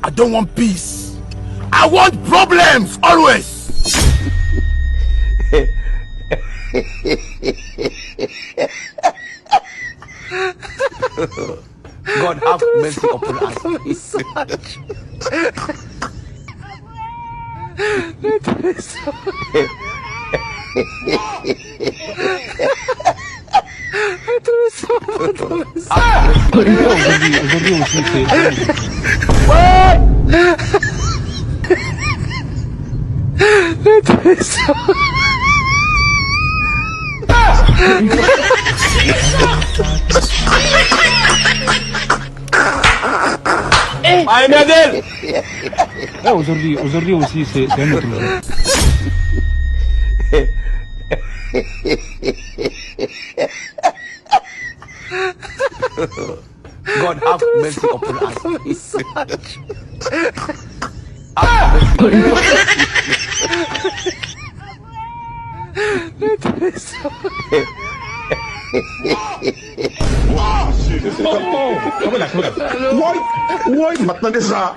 I don't want peace. I want problems always. God have mercy upon us. Aujourd'hui aussi, c'est... Aujourd'hui aussi, c'est un autre jour. God have mercy upon us. Why? Maintenant ça.